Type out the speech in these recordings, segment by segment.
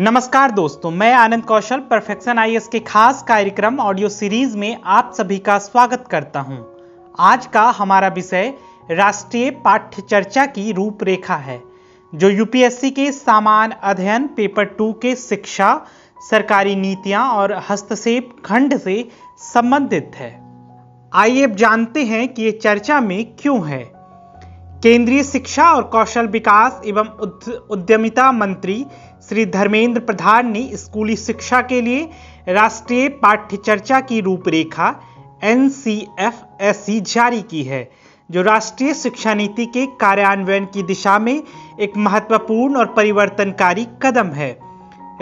नमस्कार दोस्तों, मैं आनंद कौशल परफेक्शन आईएएस के खास कार्यक्रम ऑडियो सीरीज में आप सभी का स्वागत करता हूं। आज का हमारा विषय राष्ट्रीय पाठ्य चर्चा की रूपरेखा है, जो यूपीएससी के सामान्य अध्ययन पेपर 2 के शिक्षा, सरकारी नीतियां और हस्तक्षेप खंड से संबंधित है। आइए अब जानते हैं कि ये चर्चा में क्यों है। केंद्रीय शिक्षा और कौशल विकास एवं उद्यमिता मंत्री श्री धर्मेंद्र प्रधान ने स्कूली शिक्षा के लिए राष्ट्रीय पाठ्य चर्चा की रूपरेखा NCFSE जारी की है, जो राष्ट्रीय शिक्षा नीति के कार्यान्वयन की दिशा में एक महत्वपूर्ण और परिवर्तनकारी कदम है।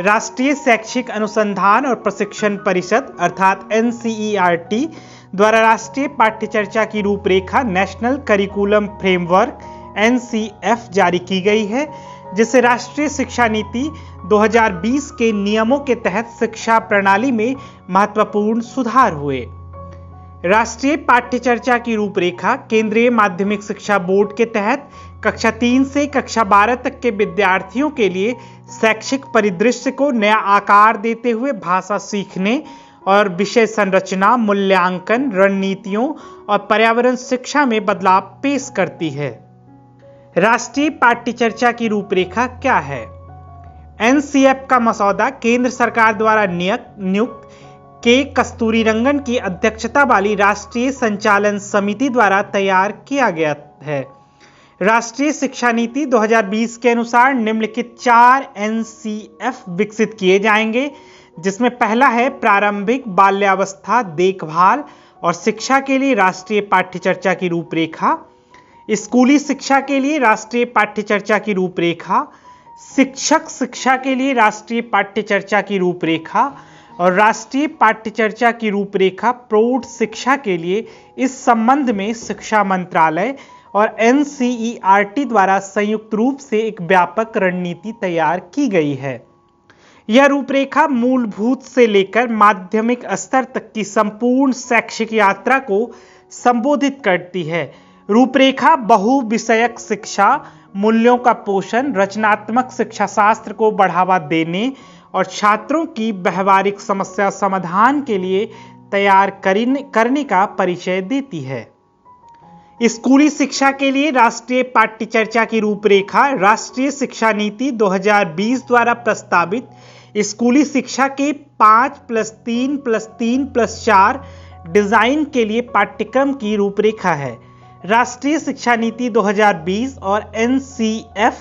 राष्ट्रीय शैक्षिक अनुसंधान और प्रशिक्षण परिषद अर्थात NCERT द्वारा राष्ट्रीय पाठ्य चर्चा की रूपरेखा नेशनल करिकुलम फ्रेमवर्क NCF जारी की गई है, जिससे राष्ट्रीय शिक्षा नीति 2020 के नियमों के तहत शिक्षा प्रणाली में महत्वपूर्ण सुधार हुए। राष्ट्रीय पाठ्य चर्चा की रूपरेखा केंद्रीय माध्यमिक शिक्षा बोर्ड के तहत कक्षा 3 से कक्षा 12 तक के विद्यार्थियों के लिए शैक्षिक परिदृश्य को नया आकार देते हुए भाषा सीखने और विषय संरचना, मूल्यांकन, रणनीतियों और पर्यावरण शिक्षा में बदलाव पेश करती है। राष्ट्रीय पाठ्य चर्चा की रूपरेखा क्या है? NCF का मसौदा केंद्र सरकार द्वारा नियुक्त के कस्तूरीरंगन की अध्यक्षता वाली राष्ट्रीय संचालन समिति द्वारा तैयार किया गया है। राष्ट्रीय शिक्षा नीति 2020 के अनुसार निम्नलिखित 4 NCF विकसित किए जाएंगे, जिसमें पहला है प्रारंभिक बाल्यावस्था देखभाल और शिक्षा के लिए राष्ट्रीय पाठ्य चर्चा की रूपरेखा, स्कूली शिक्षा के लिए राष्ट्रीय पाठ्य चर्चा की रूपरेखा, शिक्षक शिक्षा के लिए राष्ट्रीय पाठ्य चर्चा की रूपरेखा और राष्ट्रीय पाठ्य चर्चा की रूपरेखा प्रौढ़ शिक्षा के लिए। इस संबंध में शिक्षा मंत्रालय और NCERT द्वारा संयुक्त रूप से एक व्यापक रणनीति तैयार की गई है। यह रूपरेखा मूलभूत से लेकर माध्यमिक स्तर तक की संपूर्ण शैक्षिक यात्रा को संबोधित करती है। रूपरेखा बहुविषयक शिक्षा, मूल्यों का पोषण, रचनात्मक शिक्षा शास्त्र को बढ़ावा देने और छात्रों की व्यवहारिक समस्या समाधान के लिए तैयार करने का परिचय देती है। स्कूली शिक्षा के लिए राष्ट्रीय पाठ्य चर्चा की रूपरेखा राष्ट्रीय शिक्षा नीति 2020 द्वारा प्रस्तावित स्कूली शिक्षा के 5+3+3+4 डिजाइन के लिए पाठ्यक्रम की रूपरेखा है। राष्ट्रीय शिक्षा नीति 2020 और NCF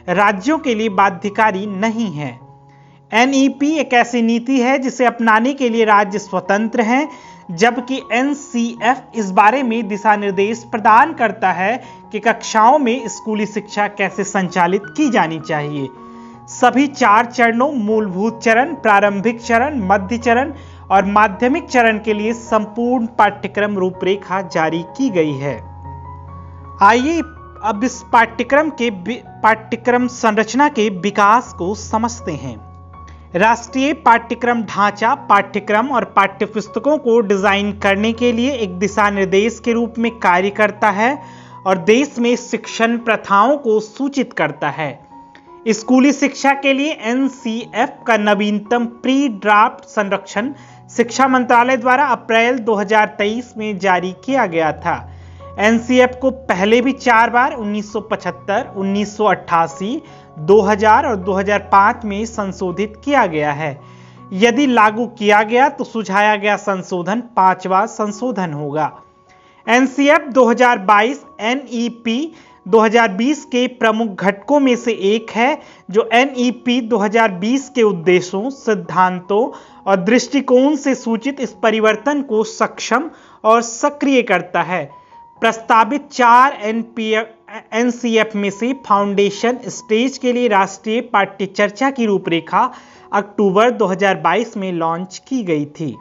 राज्यों के लिए बाध्यकारी नहीं है। NEP एक ऐसी नीति है जिसे अपनाने के लिए राज्य स्वतंत्र हैं, जबकि NCF इस बारे में दिशा निर्देश प्रदान करता है कि कक्षाओं में स्कूली शिक्षा कैसे संचालित की जानी चाहिए। सभी 4 चरणों मूलभूत चरण, प्रारंभिक चरण, मध्य चरण और माध्यमिक चरण के लिए संपूर्ण पाठ्यक्रम रूपरेखा जारी की गई है। आइए अब इस पाठ्यक्रम संरचना के विकास को समझते हैं। राष्ट्रीय पाठ्यक्रम ढांचा पाठ्यक्रम और पाठ्यपुस्तकों को डिजाइन करने के लिए एक दिशा निर्देश के रूप में कार्य करता है और देश में शिक्षण प्रथाओं को सूचित करता है। स्कूली शिक्षा के लिए NCF का नवीनतम प्री ड्राफ्ट संरक्षण शिक्षा मंत्रालय द्वारा अप्रैल 2023 में जारी किया गया था। NCF को पहले भी 4 बार 1975, 1988, 2000 और 2005 में संशोधित किया गया है। यदि लागू किया गया तो सुझाया गया संशोधन 5वां संशोधन होगा। NCF 2022 NEP 2020 के प्रमुख घटकों में से एक है, जो NEP 2020 के उद्देश्यों, सिद्धांतों और दृष्टिकोण से सूचित इस परिवर्तन को सक्षम और सक्रिय करता है। प्रस्तावित 4 NCF में से फाउंडेशन स्टेज के लिए राष्ट्रीय पाठ्य चर्चा की रूपरेखा अक्टूबर 2022 में लॉन्च की गई थी।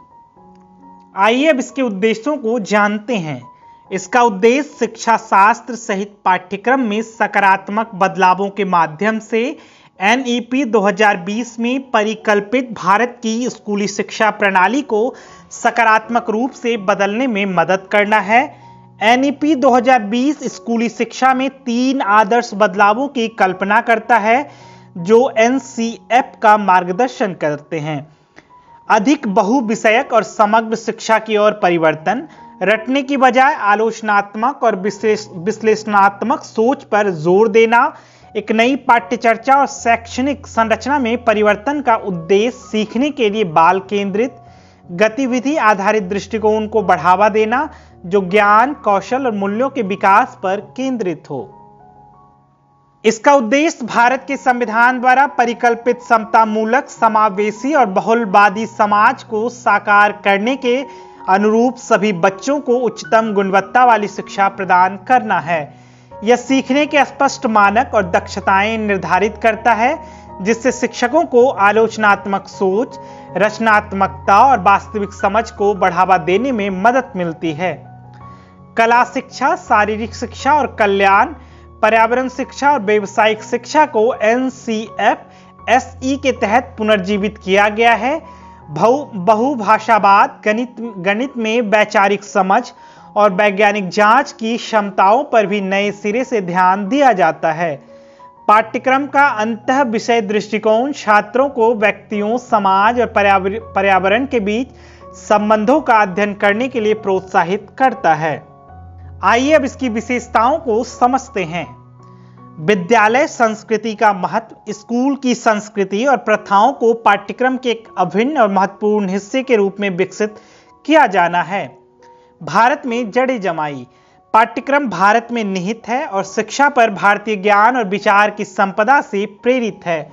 आइए अब इसके उद्देश्यों को जानते हैं। इसका उद्देश्य शिक्षा शास्त्र सहित पाठ्यक्रम में सकारात्मक बदलावों के माध्यम से NEP 2020 में परिकल्पित भारत की स्कूली शिक्षा प्रणाली को सकारात्मक रूप से बदलने में मदद करना है। NEP 2020 स्कूली शिक्षा में 3 आदर्श बदलावों की कल्पना करता है, जो NCF का मार्गदर्शन करते हैं। अधिक बहुविषयक और समग्र शिक्षा की ओर परिवर्तन, रटने की बजाय आलोचनात्मक और विश्लेषणात्मक सोच पर जोर देना, एक नई पाठ्यचर्चा और शैक्षणिक संरचना में परिवर्तन का उद्देश्य सीखने के लिए बाल केंद्रित गतिविधि आधारित दृष्टिकोण को बढ़ावा देना, जो ज्ञान, कौशल और मूल्यों के विकास पर केंद्रित हो। इसका उद्देश्य भारत के संविधान द्वारा परिकल्पित समतामूलक, समावेशी और बहुलवादी समाज को साकार करने के अनुरूप सभी बच्चों को उच्चतम गुणवत्ता वाली शिक्षा प्रदान करना है। यह सीखने के स्पष्ट मानक और दक्षताएं निर्धारित करता है, जिससे शिक्षकों को आलोचनात्मक सोच, रचनात्मकता और वास्तविक समझ को बढ़ावा देने में मदद मिलती है। कला शिक्षा, शारीरिक शिक्षा और कल्याण, पर्यावरण शिक्षा और व्यावसायिक शिक्षा को NCF-SE के तहत पुनर्जीवित किया गया है। बहुभाषावाद, गणित में वैचारिक समझ और वैज्ञानिक जांच की क्षमताओं पर भी नए सिरे से ध्यान दिया जाता है। पाठ्यक्रम का अंतः विषय दृष्टिकोण छात्रों को व्यक्तियों, समाज और पर्यावरण के बीच संबंधों का अध्ययन करने के लिए प्रोत्साहित करता है। आइए अब इसकी विशेषताओं को समझते हैं। विद्यालय संस्कृति का महत्व, स्कूल की संस्कृति और प्रथाओं को पाठ्यक्रम के एक अभिन्न और महत्वपूर्ण हिस्से के रूप में विकसित किया जाना है। भारत में जड़ें जमाई, पाठ्यक्रम भारत में निहित है और शिक्षा पर भारतीय ज्ञान और विचार की संपदा से प्रेरित है।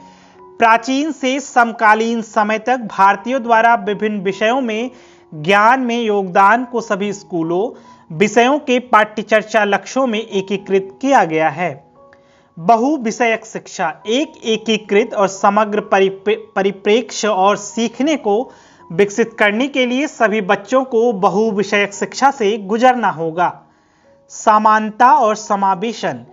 प्राचीन से समकालीन समय तक भारतीयों द्वारा विभिन्न विषयों में ज्ञान में योगदान को सभी स्कूलों, विषयों के पाठ्यचर्चा लक्ष्यों में एकीकृत किया गया है। बहुविषयक शिक्षा एक एकीकृत और समग्र परिप्रेक्ष्य और सीखने को विकसित करने के लिए सभी बच्चों को बहुविषयक शिक्षा से गुजरना होगा। समानता और समावेशन,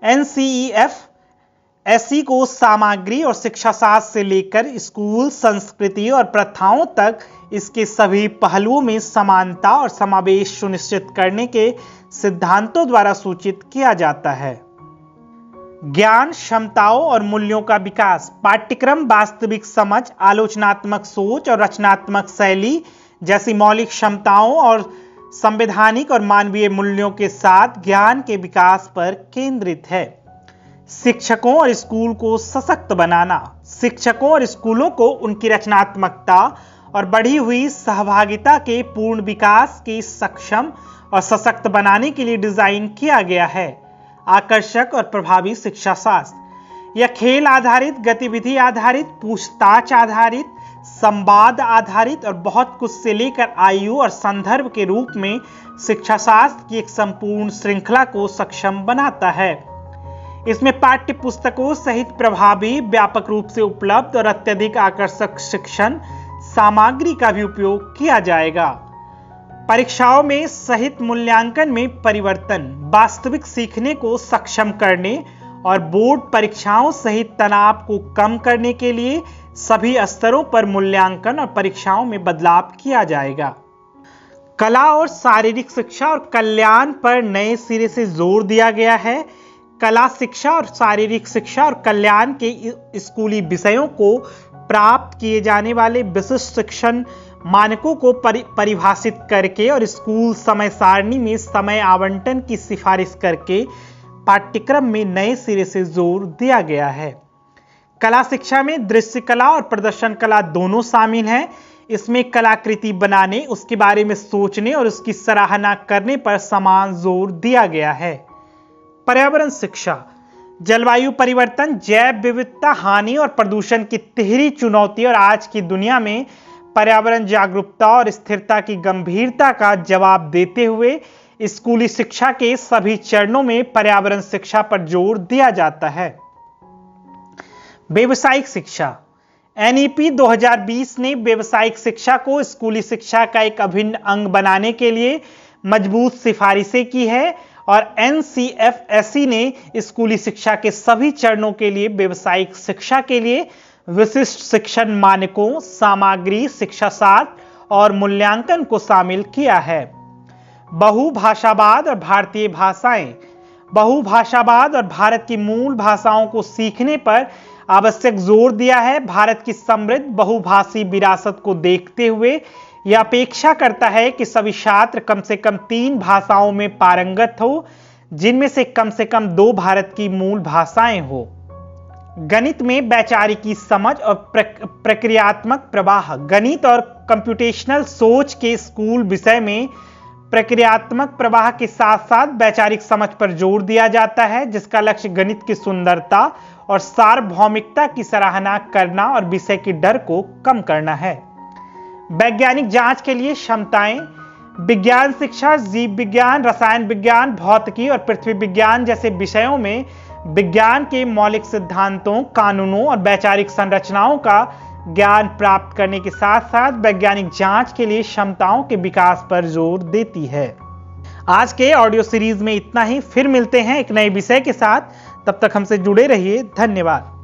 NCF-SE को सामग्री और शिक्षा शास्त्र से लेकर स्कूल, संस्कृति और प्रथाओं तक इसके सभी पहलुओं में समानता और समावेश सुनिश्चित करने के सिद्धांतों द्वारा सूचित किया जाता है। ज्ञान, क्षमताओं और मूल्यों का विकास, पाठ्यक्रम वास्तविक समझ, आलोचनात्मक सोच और रचनात्मक शैली जैसी मौलिक क्षमताओं और संवैधानिक और मानवीय मूल्यों के साथ ज्ञान के विकास पर केंद्रित है। शिक्षकों और स्कूल को सशक्त बनाना, शिक्षकों और स्कूलों को उनकी रचनात्मकता और बढ़ी हुई सहभागिता के पूर्ण विकास के सक्षम और सशक्त बनाने के लिए डिजाइन किया गया है। आकर्षक और प्रभावी शिक्षा शास्त्र, यह खेल आधारित, गतिविधि आधारित, पूछताछ आधारित, संवाद आधारित और बहुत कुछ से लेकर आयु और संदर्भ के रूप में शिक्षा शास्त्र की एक संपूर्ण श्रृंखला को सक्षम बनाता है। इसमें पाठ्य पुस्तकों सहित प्रभावी, व्यापक रूप से उपलब्ध और अत्यधिक आकर्षक शिक्षण सामग्री का भी उपयोग किया जाएगा। परीक्षाओं में सहित मूल्यांकन में परिवर्तन, वास्तविक सीखने को सक्षम करने और बोर्ड परीक्षाओं सहित तनाव को कम करने के लिए सभी स्तरों पर मूल्यांकन और परीक्षाओं में बदलाव किया जाएगा। कला और शारीरिक शिक्षा और कल्याण पर नए सिरे से जोर दिया गया है। कला शिक्षा और शारीरिक शिक्षा और कल्याण के स्कूली विषयों को प्राप्त किए जाने वाले विशिष्ट शिक्षण मानकों को परिभाषित करके और स्कूल समय सारणी में समय आवंटन की सिफारिश करके पाठ्यक्रम में नए सिरे से जोर दिया गया है। कला शिक्षा में दृश्य कला और प्रदर्शन कला दोनों शामिल हैं। इसमें कलाकृति बनाने, उसके बारे में सोचने और उसकी सराहना करने पर समान जोर दिया गया है। पर्यावरण शिक्षा, जलवायु परिवर्तन, जैव विविधता हानि और प्रदूषण की तिहरी चुनौती और आज की दुनिया में पर्यावरण जागरूकता और स्थिरता की गंभीरता का जवाब देते हुए स्कूली शिक्षा के सभी चरणों में पर्यावरण शिक्षा पर जोर दिया जाता है। व्यावसायिक शिक्षा, NEP 2020 ने व्यावसायिक शिक्षा को स्कूली शिक्षा का एक अभिन्न अंग बनाने के लिए मजबूत सिफारिशें की है और NCF-SE ने स्कूली शिक्षा के सभी चरणों के लिए व्यावसायिक शिक्षा के लिए विशिष्ट शिक्षण मानकों, सामग्री, शिक्षा शास्त्र और मूल्यांकन को शामिल किया है। बहुभाषावाद और भारतीय भाषाएं, बहुभाषावाद और भारत की मूल भाषाओं को सीखने पर आवश्यक जोर दिया है। भारत की समृद्ध बहुभाषी विरासत को देखते हुए यह अपेक्षा करता है कि सभी छात्र कम से कम 3 भाषाओं में पारंगत हो, जिनमें से कम 2 भारत की मूल भाषाएं हो। गणित में वैचारिकी समझ और प्रक्रियात्मक प्रवाह। गणित और कंप्यूटेशनल सोच के स्कूल विषय में प्रक्रियात्मक प्रवाह के साथ साथ वैचारिक समझ पर जोर दिया जाता है, जिसका लक्ष्य गणित की सुंदरता और सार्वभौमिकता की सराहना करना और विषय के डर को कम करना है। वैज्ञानिक जांच के लिए क्षमताएं। विज्ञान शिक्षा जीव विज्ञान, रसायन विज्ञान, भौतिकी और पृथ्वी विज्ञान जैसे विषयों में विज्ञान के मौलिक सिद्धांतों, कानूनों और वैचारिक संरचनाओं का ज्ञान प्राप्त करने के साथ साथ वैज्ञानिक जांच के लिए क्षमताओं के विकास पर जोर देती है। आज के ऑडियो सीरीज में इतना ही। फिर मिलते हैं एक नए विषय के साथ। तब तक हमसे जुड़े रहिए। धन्यवाद।